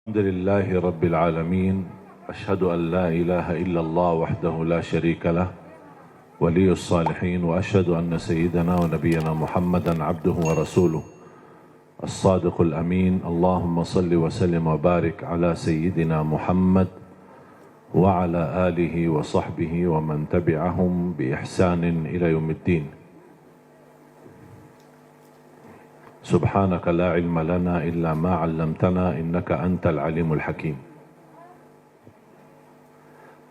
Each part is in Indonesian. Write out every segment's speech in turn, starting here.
الحمد لله رب العالمين أشهد أن لا إله إلا الله وحده لا شريك له ولي الصالحين وأشهد أن سيدنا ونبينا محمدا عبده ورسوله الصادق الأمين اللهم صل وسلم وبارك على سيدنا محمد وعلى آله وصحبه ومن تبعهم بإحسان إلى يوم الدين. سبحانك لا علم لنا إلا ما علمتنا إنك أنت العليم الحكيم.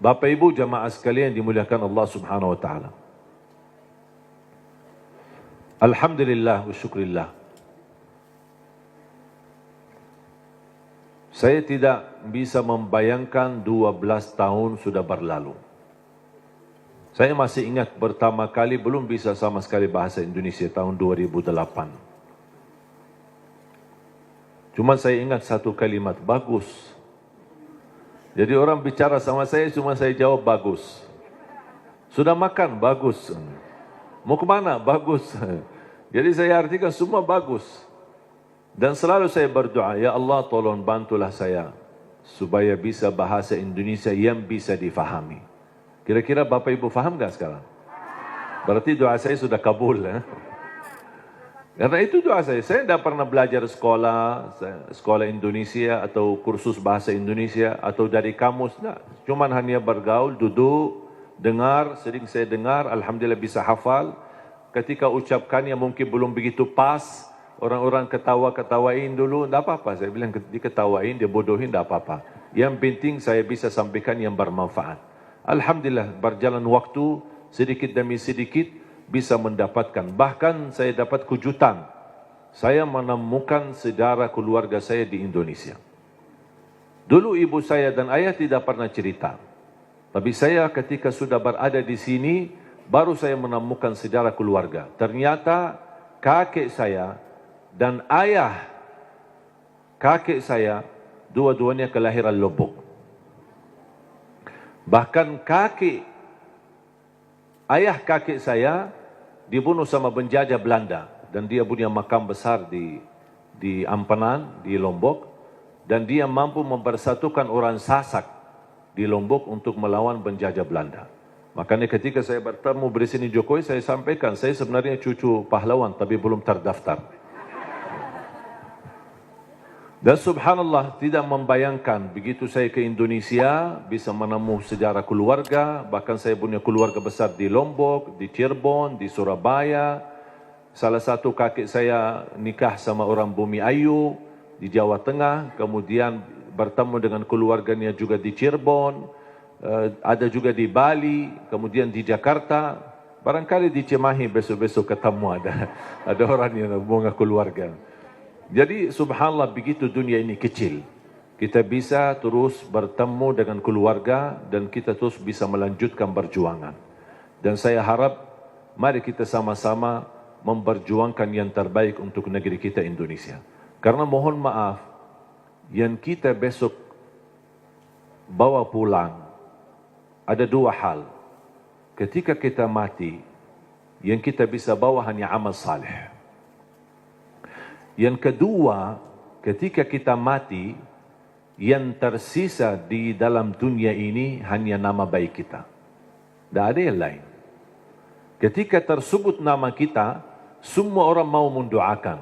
Bapak Ibu jamaah sekalian dimuliakan Allah Subhanahu wa taala. Alhamdulillah wa syukrillah. Saya tidak bisa membayangkan 12 tahun sudah berlalu. Saya masih ingat pertama kali belum bisa sama sekali bahasa Indonesia tahun 2008. Cuma saya ingat satu kalimat, bagus. Jadi orang bicara sama saya, cuma saya jawab bagus. Sudah makan? Bagus. Mau kemana? Bagus. Jadi saya artikan semua bagus. Dan selalu saya berdoa, ya Allah tolong bantulah saya, supaya bisa bahasa Indonesia yang bisa difahami. Kira-kira Bapak Ibu faham gak sekarang? Berarti doa saya sudah kabul. Karena itu doa saya tidak pernah belajar sekolah Indonesia atau kursus bahasa Indonesia atau dari kamus, nah. Cuman hanya bergaul, duduk, dengar, sering saya dengar, alhamdulillah bisa hafal. Ketika ucapkannya mungkin belum begitu pas, orang-orang ketawa-ketawain dulu, tidak apa-apa. Saya bilang diketawain, dia bodohin, tidak apa-apa. Yang penting saya bisa sampaikan yang bermanfaat. Alhamdulillah berjalan waktu sedikit demi sedikit, bisa mendapatkan. Bahkan saya dapat kejutan. Saya menemukan saudara keluarga saya di Indonesia. Dulu ibu saya dan ayah tidak pernah cerita. Tapi saya ketika sudah berada di sini, baru saya menemukan saudara keluarga. Ternyata kakek saya dan ayah kakek saya, dua-duanya kelahiran Lombok. Bahkan ayah kakek saya dibunuh sama penjajah Belanda dan dia punya makam besar di Ampenan, di Lombok, dan dia mampu mempersatukan orang Sasak di Lombok untuk melawan penjajah Belanda. Makanya ketika saya bertemu Presiden Jokowi, saya sampaikan saya sebenarnya cucu pahlawan tapi belum terdaftar. Dan subhanallah tidak membayangkan begitu saya ke Indonesia bisa menemukan sejarah keluarga. Bahkan saya punya keluarga besar di Lombok, di Cirebon, di Surabaya. Salah satu kakek saya nikah sama orang Bumi Ayu di Jawa Tengah. Kemudian bertemu dengan keluarganya juga di Cirebon. Ada juga di Bali, kemudian di Jakarta. Barangkali di Cimahi besok-besok ketemu ada orang yang bunga keluarga. Jadi subhanallah begitu dunia ini kecil. Kita bisa terus bertemu dengan keluarga dan kita terus bisa melanjutkan perjuangan. Dan saya harap mari kita sama-sama memperjuangkan yang terbaik untuk negeri kita Indonesia. Karena mohon maaf, yang kita besok bawa pulang ada dua hal. Ketika kita mati, yang kita bisa bawa hanya amal saleh. Yang kedua, ketika kita mati, yang tersisa di dalam dunia ini hanya nama baik kita. Tidak ada yang lain. Ketika tersebut nama kita, semua orang mau mendoakan.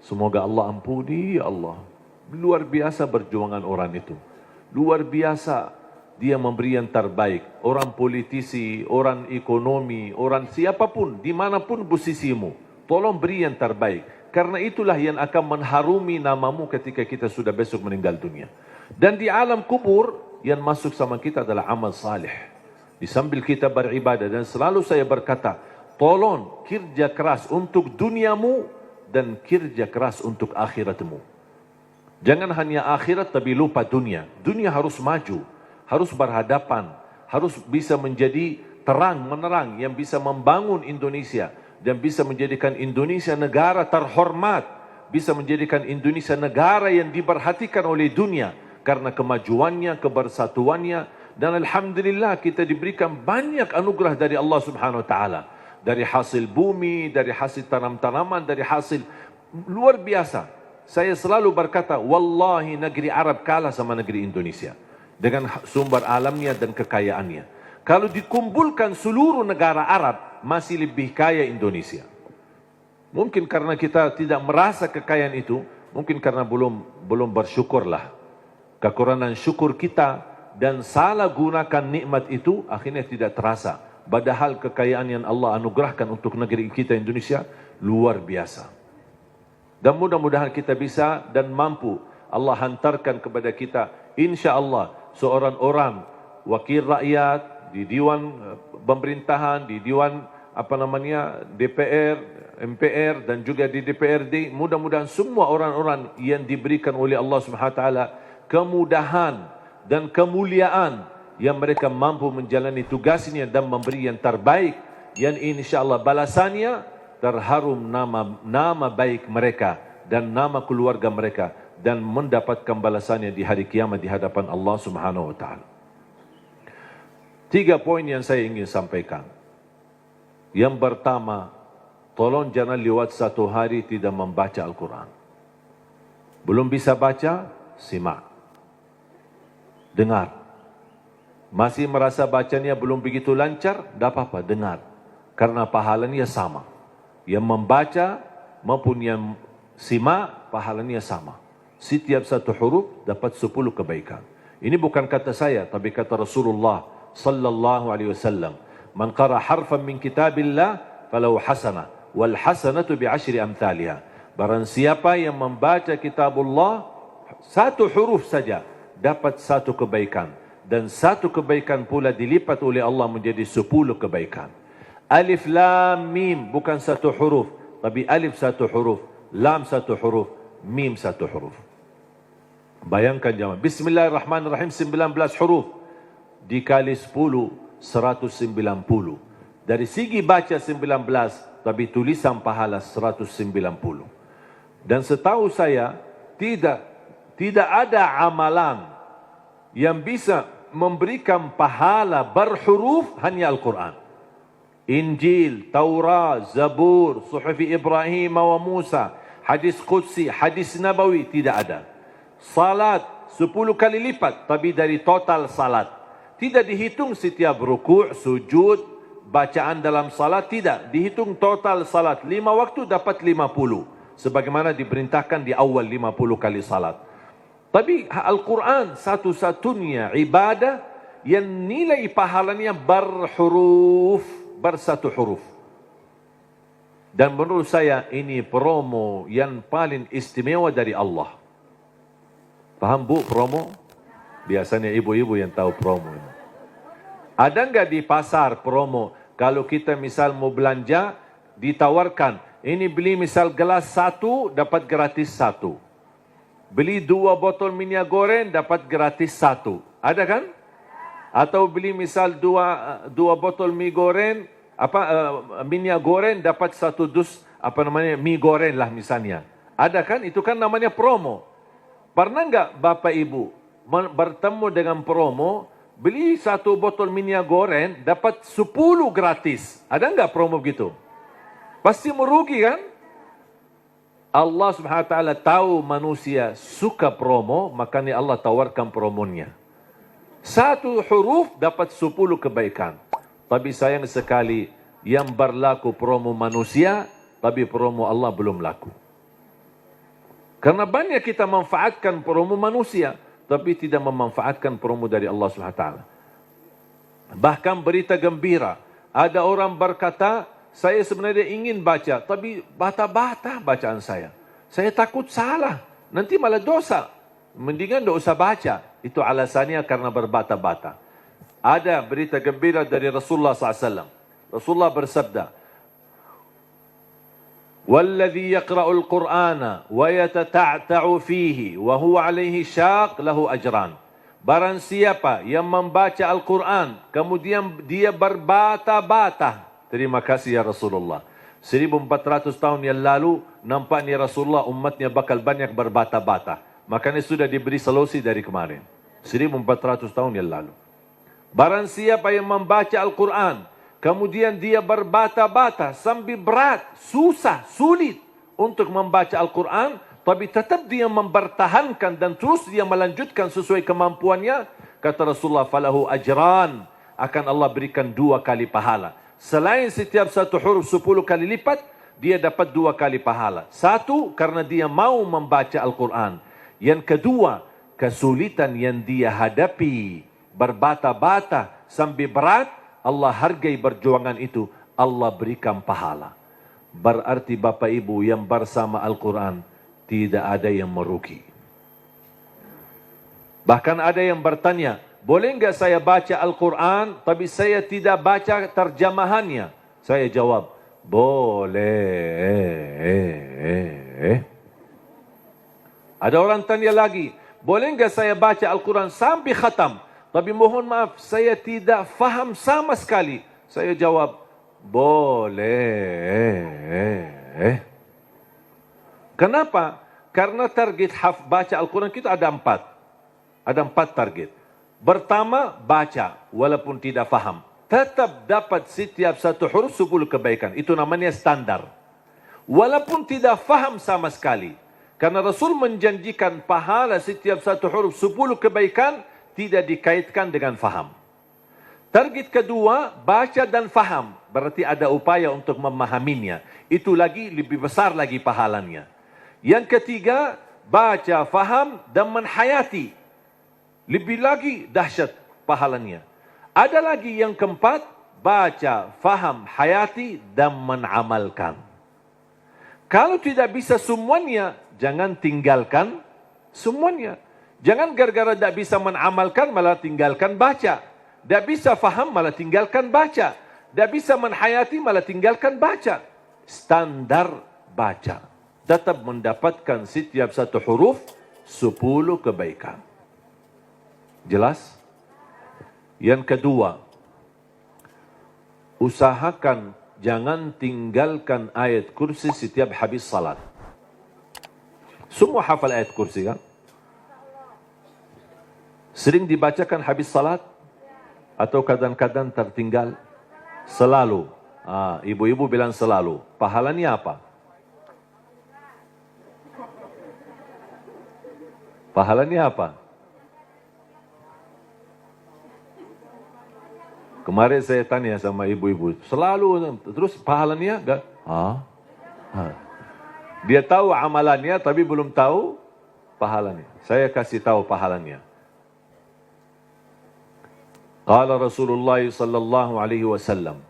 Semoga Allah ampuni, ya Allah. Luar biasa perjuangan orang itu. Luar biasa dia memberi yang terbaik. Orang politisi, orang ekonomi, orang siapapun, dimanapun posisimu. Tolong beri yang terbaik. Karena itulah yang akan mengharumi namamu ketika kita sudah besok meninggal dunia. Dan di alam kubur, yang masuk sama kita adalah amal saleh. Disambil kita beribadah. Dan selalu saya berkata, tolong kerja keras untuk duniamu dan kerja keras untuk akhiratmu. Jangan hanya akhirat tapi lupa dunia. Dunia harus maju, harus berhadapan, harus bisa menjadi terang, menerang yang bisa membangun Indonesia. Dan bisa menjadikan Indonesia negara terhormat. Bisa menjadikan Indonesia negara yang diperhatikan oleh dunia. Karena kemajuannya, kebersatuannya. Dan alhamdulillah kita diberikan banyak anugerah dari Allah Subhanahu Wa Taala. Dari hasil bumi, dari hasil tanam-tanaman, dari hasil luar biasa. saya selalu berkata, wallahi negeri Arab kalah sama negeri Indonesia dengan sumber alamnya dan kekayaannya. Kalau dikumpulkan seluruh negara Arab, masih lebih kaya Indonesia. Mungkin karena kita tidak merasa kekayaan itu, mungkin karena belum bersyukurlah. Kekurangan syukur kita dan salah gunakan nikmat itu akhirnya tidak terasa. Padahal kekayaan yang Allah anugerahkan untuk negeri kita Indonesia luar biasa. Dan mudah-mudahan kita bisa dan mampu Allah hantarkan kepada kita, insya Allah, seorang orang wakil rakyat di Dewan Pemerintahan, di Dewan DPR, MPR dan juga di DPRD. Mudah-mudahan semua orang-orang yang diberikan oleh Allah SWT kemudahan dan kemuliaan yang mereka mampu menjalani tugasnya dan memberi yang terbaik, yang insya Allah balasannya terharum nama baik mereka dan nama keluarga mereka, dan mendapatkan balasannya di hari kiamat di hadapan Allah Subhanahu wa taala. 3 poin yang saya ingin sampaikan. Yang pertama, tolong jangan lewat 1 hari tidak membaca Al-Quran. Belum bisa baca, simak, dengar. Masih merasa bacanya belum begitu lancar, tidak apa-apa, dengar. Karena pahalanya sama. Yang membaca maupun yang simak, pahalanya sama. Setiap 1 huruf dapat 10 kebaikan. Ini bukan kata saya, tapi kata Rasulullah sallallahu alaihi wasallam. Man qara harfan min kitabillah falahu hasanah wal hasanatu bi 10 amthaliha. Barang siapa yang membaca kitabullah 1 huruf saja dapat 1 kebaikan, dan 1 kebaikan pula dilipat oleh Allah menjadi 10 kebaikan. Alif lam mim bukan 1 huruf, tapi alif 1 huruf, lam 1 huruf, mim 1 huruf. Bayangkan jemaah, bismillahirrahmanirrahim 19 huruf dikali 10, 190. Dari segi baca 19, tapi tulisan pahala 190. Dan setahu saya tidak ada amalan yang bisa memberikan pahala berhuruf hanya Al-Quran. Injil, Taurat, Zabur, Suhuf Ibrahim wa Musa, hadis Qudsi, hadis Nabawi, tidak ada. Salat 10 kali lipat, tapi dari total salat. Tidak dihitung setiap rukuk, sujud, bacaan dalam salat, tidak. Dihitung total salat. 5 waktu dapat 50. Sebagaimana diperintahkan di awal 50 kali salat. Tapi Al-Quran satu-satunya ibadah yang nilai pahalanya berhuruf, bersatu huruf. Dan menurut saya ini promo yang paling istimewa dari Allah. Paham bu promo? Biasanya ibu-ibu yang tahu promo. Ada enggak di pasar promo? Kalau kita misal mau belanja, ditawarkan, ini beli misal gelas 1, dapat gratis 1. Beli 2 botol minyak goreng, dapat gratis 1. Ada kan? Atau beli misal 2 botol mie goreng, minyak goreng, dapat 1 dus, mie goreng lah misalnya. Ada kan? Itu kan namanya promo. Pernah enggak Bapak Ibu bertemu dengan promo, beli 1 botol minyak goreng, dapat 10 gratis. Ada enggak promo begitu? Pasti merugi kan? Allah Subhanahu wa taala tahu manusia suka promo, makanya Allah tawarkan promonya. 1 huruf dapat 10 kebaikan. Tapi sayang sekali yang berlaku promo manusia, tapi promo Allah belum laku. Karena banyak kita manfaatkan promo manusia, tapi tidak memanfaatkan promo dari Allah Subhanahu wa taala. Bahkan berita gembira, ada orang berkata, saya sebenarnya ingin baca, tapi bata-bata bacaan saya. Saya takut salah, nanti malah dosa. Mendingan tidak usah baca. Itu alasannya karena berbata-bata. Ada berita gembira dari Rasulullah SAW. Rasulullah bersabda, "Walladhi yaqra'ul Qur'ana wa yatata'ta'u fihi wa huwa 'alaihi syaq lahu ajran." Barang siapa yang membaca Al-Quran, kemudian dia berbata-bata. Terima kasih ya Rasulullah. 1400 tahun yang lalu, nampaknya Rasulullah umatnya bakal banyak berbata-bata. Makanya sudah diberi solusi dari kemarin. 1400 tahun yang lalu. Barang siapa yang membaca Al-Quran, kemudian dia berbata-bata sambil berat, susah, sulit untuk membaca Al-Quran, tapi tetap dia mempertahankan dan terus dia melanjutkan sesuai kemampuannya, kata Rasulullah, falahu ajran, akan Allah berikan 2 kali pahala. Selain setiap satu huruf 10 kali lipat, dia dapat 2 kali pahala. Satu, karena dia mau membaca Al-Quran. Yang kedua, kesulitan yang dia hadapi, berbata-bata sampai berat, Allah hargai perjuangan itu, Allah berikan pahala. Berarti Bapak Ibu yang bersama Al-Quran, tidak ada yang merugi. Bahkan ada yang bertanya, boleh enggak saya baca Al-Quran, tapi saya tidak baca terjemahannya? Saya jawab, boleh. Ada orang tanya lagi, boleh enggak saya baca Al-Quran sampai khatam, tapi mohon maaf, saya tidak faham sama sekali? Saya jawab, boleh. Kenapa? Karena target baca Al-Quran kita ada 4. Ada 4 target. Pertama, baca walaupun tidak faham. Tetap dapat setiap satu huruf 10 kebaikan. Itu namanya standar. Walaupun tidak faham sama sekali. Karena Rasul menjanjikan pahala setiap satu huruf 10 kebaikan tidak dikaitkan dengan faham. Target kedua, baca dan faham. Berarti ada upaya untuk memahaminya. Itu lagi lebih besar lagi pahalanya. Yang ketiga, baca, faham dan menhayati. Lebih lagi dahsyat pahalanya. Ada lagi yang keempat, baca, faham, hayati dan menamalkan. Kalau tidak bisa semuanya, jangan tinggalkan semuanya. Jangan gara-gara tidak bisa menamalkan malah tinggalkan baca. Tidak bisa faham malah tinggalkan baca. Tidak bisa menhayati malah tinggalkan baca. Standar baca. Tetap mendapatkan setiap satu huruf 10 kebaikan. Jelas? Yang kedua, usahakan jangan tinggalkan ayat kursi setiap habis salat. Semua hafal ayat kursi kan? Sering dibacakan habis salat? Atau kadang-kadang tertinggal? Selalu. Ibu-ibu bilang selalu. Pahalanya apa? Pahalanya apa? Kemarin saya tanya sama ibu-ibu, selalu terus pahalanya enggak? Dia tahu amalannya tapi belum tahu pahalanya. Saya kasih tahu pahalanya. Qala Rasulullah sallallahu alaihi wasallam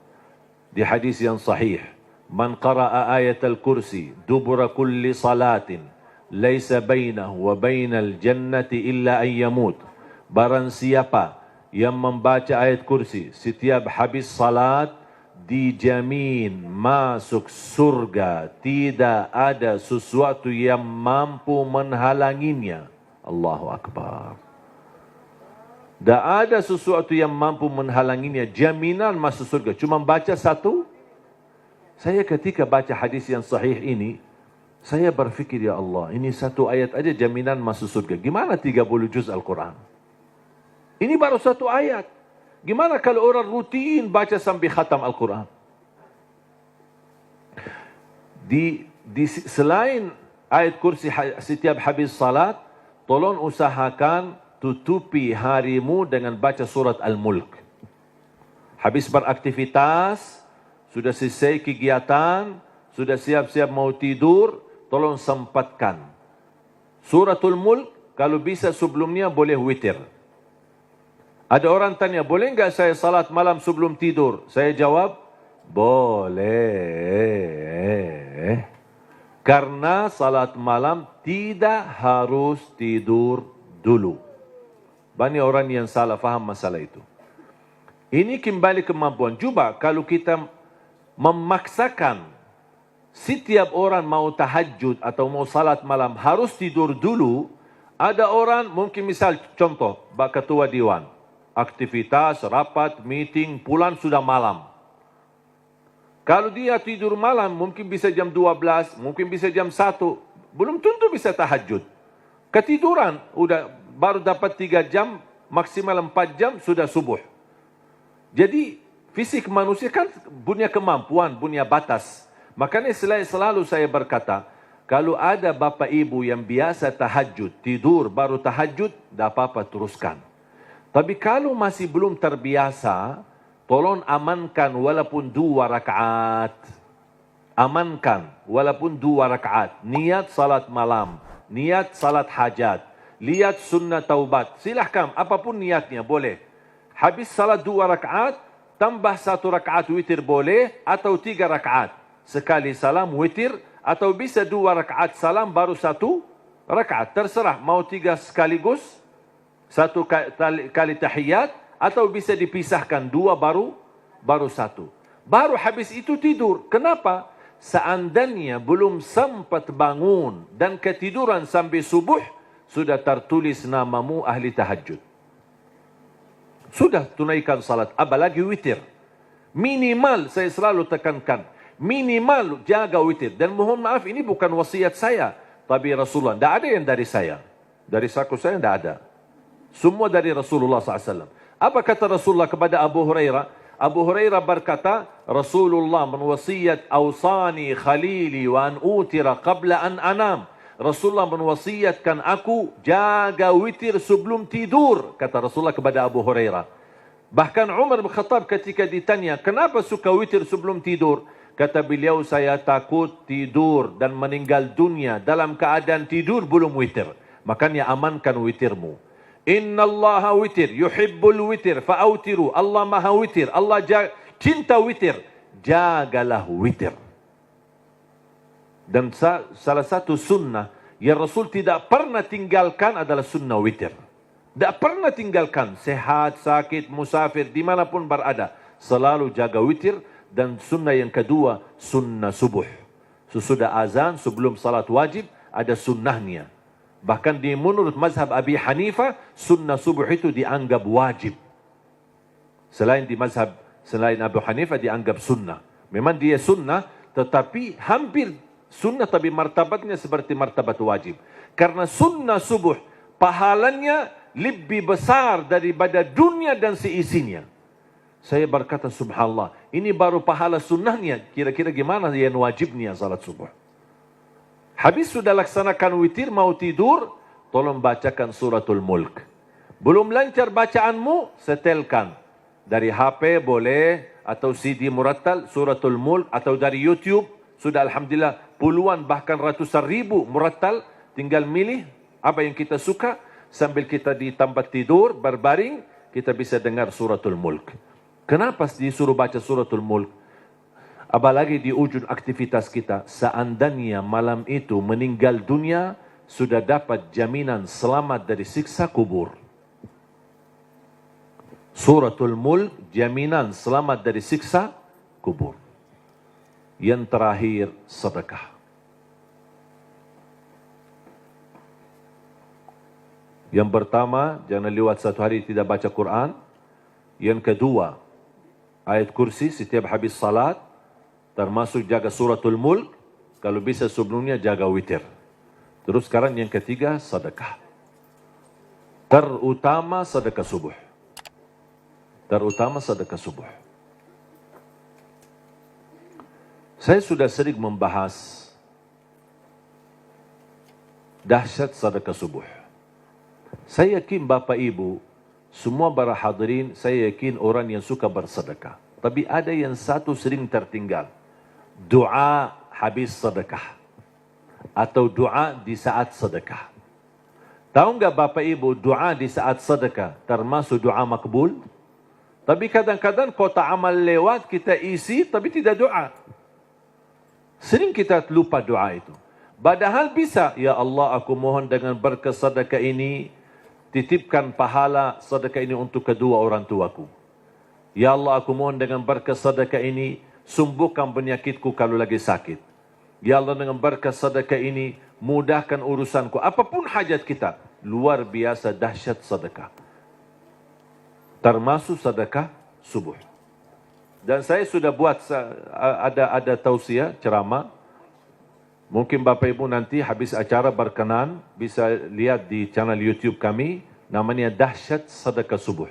di hadis yang sahih, man qara'a ayatal kursi dubura kulli salatin laisa bainahu wa bainal jannati illa an yamut. Barang siapa yang membaca ayat kursi setiap habis salat, dijamin masuk surga, tidak ada sesuatu yang mampu menghalanginya. Allahu Akbar. Tak ada sesuatu yang mampu menghalanginya, jaminan masuk surga. Cuma baca satu. Saya ketika baca hadis yang sahih ini, saya berfikir, ya Allah, ini satu ayat aja jaminan masuk surga. Gimana 30 juz Al-Quran? Ini baru satu ayat. Gimana kalau orang rutin baca sampai khatam Al-Quran? Selain ayat kursi setiap habis salat, tolong usahakan tutupi harimu dengan baca surat Al-Mulk. Habis beraktivitas, sudah selesai kegiatan, sudah siap-siap mau tidur, tolong sempatkan. Suratul Mulk, kalau bisa sebelumnya boleh witir. Ada orang tanya, boleh enggak saya salat malam sebelum tidur? Saya jawab, boleh. Karena salat malam tidak harus tidur dulu. Banyak orang yang salah faham masalah itu. Ini kembali kemampuan. Coba kalau kita memaksakan setiap orang mau tahajud atau mau salat malam harus tidur dulu. Ada orang mungkin misal contoh, ketua Dewan. Aktivitas, rapat, meeting, pulang sudah malam. Kalau dia tidur malam mungkin bisa jam 12, mungkin bisa jam 1. Belum tentu bisa tahajud. Ketiduran, udah baru dapat 3 jam, maksimal 4 jam sudah subuh. Jadi fisik manusia kan punya kemampuan, punya batas. Makanya selalu saya berkata, Kalau ada bapa ibu yang biasa tahajud, tidur baru tahajud, tak apa-apa teruskan. Tapi kalau masih belum terbiasa, tolong amankan walaupun 2 rakaat. Amankan walaupun 2 rakaat. Niat salat malam, niat salat hajat, lihat sunnah taubat. Silahkan, apapun niatnya boleh. Habis salat 2 rakaat, tambah 1 rakaat witir boleh, atau 3 rakaat. Sekali salam witir, atau bisa 2 rakaat salam baru 1 rakaat. Terserah, mau 3 sekaligus, 1 kali tahiyat, atau bisa dipisahkan 2 baru 1. Baru habis itu tidur. Kenapa? Seandainya belum sempat bangun dan ketiduran sampai subuh, sudah tertulis namamu ahli tahajud. Sudah tunaikan salat, apalagi witir. Minimal, saya selalu tekankan, minimal jaga witir. Dan mohon maaf, ini bukan wasiat saya, tapi Rasulullah. Tidak ada yang dari saya. Dari saku saya tidak ada. Semua dari Rasulullah SAW. Apa kata Rasulullah kepada Abu Hurairah? Abu Hurairah berkata, Rasulullah menwasiat, awsani khalili wa an utira qabla an anam. Rasulullah menwasiatkan aku jaga witir sebelum tidur, kata Rasulullah kepada Abu Hurairah. Bahkan Umar bin Khattab ketika ditanya, kenapa suka witir sebelum tidur? Kata beliau, saya takut tidur dan meninggal dunia dalam keadaan tidur belum witir. Makanya amankan witirmu. Inna Allah witir, yuhibbul witir, fa'autiru. Allah maha witir, Allah cinta witir. Jagalah witir. Dan salah satu sunnah yang Rasul tidak pernah tinggalkan adalah sunnah witir. Tidak pernah tinggalkan, sehat, sakit, musafir, dimanapun berada. Selalu jaga witir. Dan sunnah yang kedua, sunnah subuh. Sesudah azan, sebelum salat wajib, ada sunnahnya. Bahkan di menurut mazhab Abi Hanifah, sunnah subuh itu dianggap wajib. Selain Abu Hanifah dianggap sunnah. Memang dia sunnah, tetapi hampir sunnah, tapi martabatnya seperti martabat wajib. Karena sunnah subuh, pahalanya lebih besar daripada dunia dan seisinya. Saya berkata, subhanallah, ini baru pahala sunnahnya. Kira-kira gimana yang wajibnya salat subuh? Habis sudah laksanakan witir, mau tidur, tolong bacakan suratul mulk. Belum lancar bacaanmu, setelkan. Dari HP boleh, atau CD murattal, suratul mulk, atau dari YouTube. Sudah alhamdulillah puluhan bahkan ratusan ribu murattal. Tinggal milih apa yang kita suka. Sambil kita di tempat tidur, berbaring, kita bisa dengar suratul mulk. Kenapa disuruh baca suratul mulk? Apalagi di ujung aktivitas kita. Seandainya malam itu meninggal dunia, sudah dapat jaminan selamat dari siksa kubur. Suratul mulk, jaminan selamat dari siksa kubur. Yang terakhir, sedekah. Yang pertama, jangan lewat 1 hari tidak baca Quran. Yang kedua, ayat kursi setiap habis salat, termasuk jaga suratul mulk. Kalau bisa sebelumnya jaga witir. Terus sekarang yang ketiga, sedekah. Terutama sedekah subuh. Terutama sedekah subuh. Saya sudah sering membahas dahsyat sedekah subuh. Saya yakin Bapak Ibu, semua para hadirin, saya yakin orang yang suka bersedekah. Tapi ada yang satu sering tertinggal. Doa habis sedekah. Atau doa di saat sedekah. Tahu enggak Bapak Ibu, doa di saat sedekah termasuk doa makbul? Tapi kadang-kadang kota amal lewat, kita isi tapi tidak doa. Sering kita lupa doa itu. Padahal bisa, ya Allah aku mohon dengan berkat sedekah ini, titipkan pahala sedekah ini untuk kedua orang tuaku. Ya Allah, aku mohon dengan berkat sedekah ini, sembuhkan penyakitku kalau lagi sakit. Ya Allah, dengan berkat sedekah ini, mudahkan urusanku. Apapun hajat kita, luar biasa dahsyat sedekah. Termasuk sedekah subuh. Dan saya sudah buat ada tausiah, ceramah. Mungkin Bapak Ibu nanti habis acara berkenan, bisa lihat di channel YouTube kami, namanya Dahsyat Sedekah Subuh.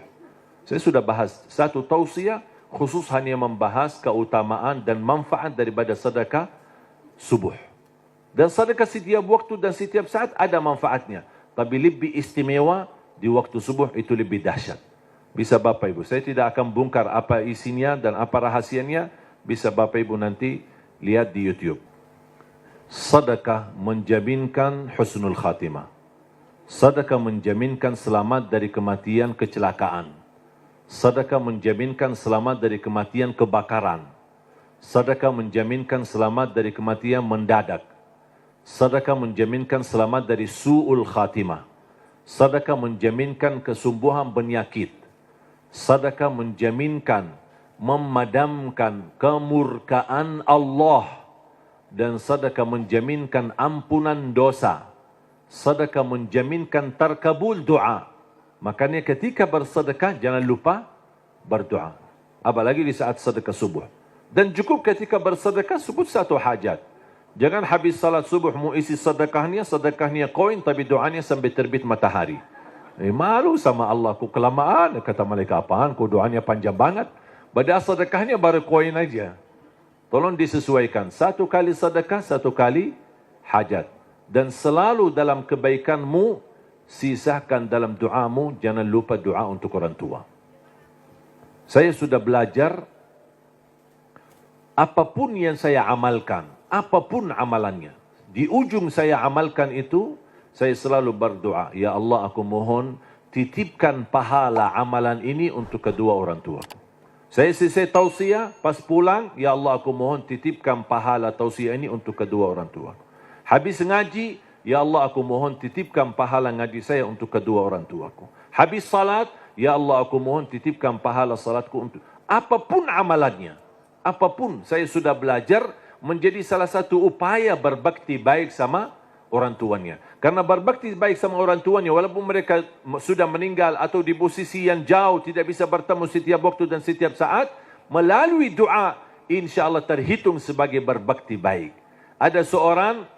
Saya sudah bahas satu tausiah, khusus hanya membahas keutamaan dan manfaat daripada sedekah subuh. Dan sedekah setiap waktu dan setiap saat ada manfaatnya. Tapi lebih istimewa di waktu subuh, itu lebih dahsyat. Bisa Bapak Ibu, saya tidak akan bongkar apa isinya dan apa rahasianya. Bisa Bapak Ibu nanti lihat di YouTube. Sedekah menjaminkan husnul khatimah. Sedekah menjaminkan selamat dari kematian kecelakaan. Sedekah menjaminkan selamat dari kematian kebakaran. Sedekah menjaminkan selamat dari kematian mendadak. Sedekah menjaminkan selamat dari su'ul khatimah. Sedekah menjaminkan kesembuhan penyakit. Sedekah menjaminkan memadamkan kemurkaan Allah. Dan sedekah menjaminkan ampunan dosa. Sedekah menjaminkan terkabul doa. Makanya ketika bersedekah jangan lupa berdoa. Apalagi di saat sedekah subuh. Dan cukup ketika bersedekah sebut satu hajat. Jangan habis salat subuh mu isi sedekahnya koin tapi doanya sampai terbit matahari. Malu sama Allah, ku kelamaan. Kata malaikat, apaan? Ku doanya panjang banget. Padahal sedekahnya baru koin aja. Tolong disesuaikan. Satu kali sedekah, satu kali hajat. Dan selalu dalam kebaikanmu, sisakan dalam doamu, jangan lupa doa untuk orang tua. Saya sudah belajar, apapun yang saya amalkan, apapun amalannya, di ujung saya amalkan itu, saya selalu berdoa, ya Allah aku mohon titipkan pahala amalan ini untuk kedua orang tua. Saya selesai tausiah, pas pulang, ya Allah aku mohon titipkan pahala tausiah ini untuk kedua orang tua. Habis ngaji, ya Allah aku mohon titipkan pahala ngaji saya untuk kedua orang tuaku. Habis salat, ya Allah aku mohon titipkan pahala salatku untuk... Apapun amalannya, apapun, saya sudah belajar menjadi salah satu upaya berbakti baik sama orang tuanya. Karena berbakti baik sama orang tuanya, walaupun mereka sudah meninggal atau di posisi yang jauh, tidak bisa bertemu setiap waktu dan setiap saat, melalui doa, insya Allah terhitung sebagai berbakti baik. Ada seorang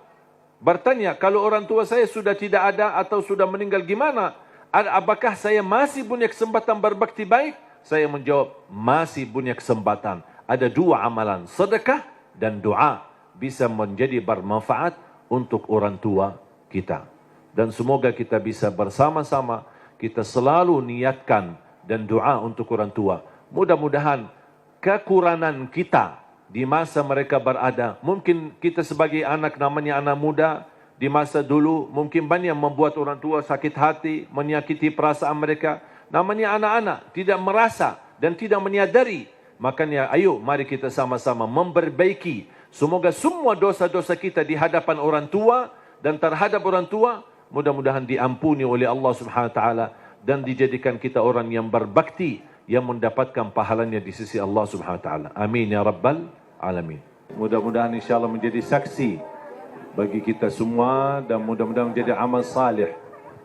bertanya, kalau orang tua saya sudah tidak ada atau sudah meninggal, gimana? Apakah saya masih punya kesempatan berbakti baik? Saya menjawab, masih punya kesempatan. Ada dua amalan, sedekah dan doa, bisa menjadi bermanfaat untuk orang tua kita. Dan semoga kita bisa bersama-sama, kita selalu niatkan dan doa untuk orang tua. Mudah-mudahan kekurangan kita di masa mereka berada, mungkin kita sebagai anak, namanya anak muda, di masa dulu, mungkin banyak membuat orang tua sakit hati, menyakiti perasaan mereka. Namanya anak-anak, tidak merasa dan tidak menyadari. Makanya ayo mari kita sama-sama memperbaiki. Semoga semua dosa-dosa kita di hadapan orang tua dan terhadap orang tua mudah-mudahan diampuni oleh Allah Subhanahu wa taala dan dijadikan kita orang yang berbakti yang mendapatkan pahalanya di sisi Allah Subhanahu wa taala. Amin ya rabbal alamin. Mudah-mudahan insyaallah menjadi saksi bagi kita semua dan mudah-mudahan menjadi amal salih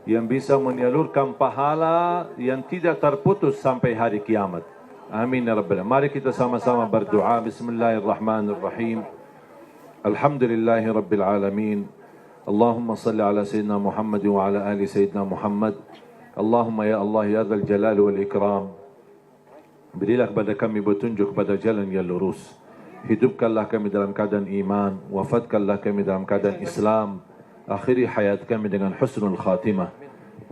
yang bisa menyalurkan pahala yang tidak terputus sampai hari kiamat. Amin ya rabbal alamin. Mari kita sama-sama berdoa. Bismillahirrahmanirrahim. Alhamdulillahi rabbil alamin. Allahumma salli ala sayyidina Muhammad wa ala ali sayyidina Muhammad. Allahumma ya Allah ya dzal jalal wal ikram. Berilah kepada kami petunjuk pada jalan yang lurus. Hidupkanlah kami dalam keadaan iman, wafatkanlah kami dalam keadaan Islam. Akhiri hayat kami dengan husnul khatimah.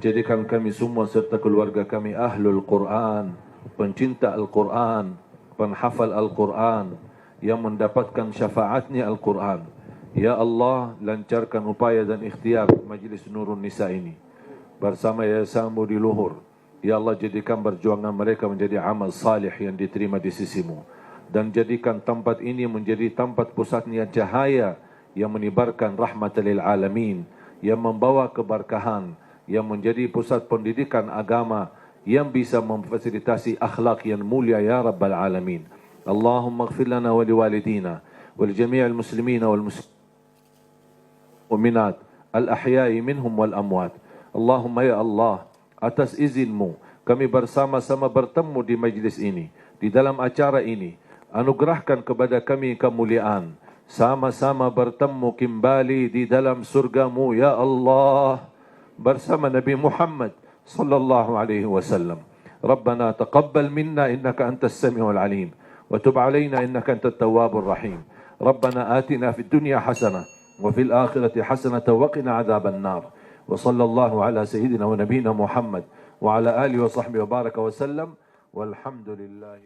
Jadikan kami semua serta keluarga kami ahlul Quran, pencinta Al-Quran, penghafal Al-Quran, yang mendapatkan syafaatnya Al-Quran. Ya Allah, lancarkan upaya dan ikhtiar Majlis Nurun Nisa ini bersama Yayasan Budi Luhur. Ya Allah, jadikan perjuangan mereka menjadi amal salih yang diterima di sisimu. Dan jadikan tempat ini menjadi tempat pusatnya cahaya yang menebarkan rahmat lil alamin, yang membawa keberkahan, yang menjadi pusat pendidikan agama, yang bisa memfasilitasi akhlak yang mulia ya rabbal alamin. Allahumma ighfir lana wa liwalidina wa li jami'il muslimina wal mu'minat al ahya'i minhum wal amwat. Allahumma ya Allah, atas izinmu kami bersama-sama bertemu di majlis ini, di dalam acara ini. Anugerahkan kepada kami kemuliaan, sama-sama bertemu kembali di dalam surgamu ya Allah bersama Nabi Muhammad sallallahu alaihi wasallam. Rabbana taqabbal minna innaka antas samiul alim wa tub alaina innaka antat tawwabur rahim. Rabbana atina fid dunya hasanah وفي الآخرة حسنة وقنا عذاب النار وصلى الله على سيدنا ونبينا محمد وعلى آله وصحبه وبارك وسلم والحمد لله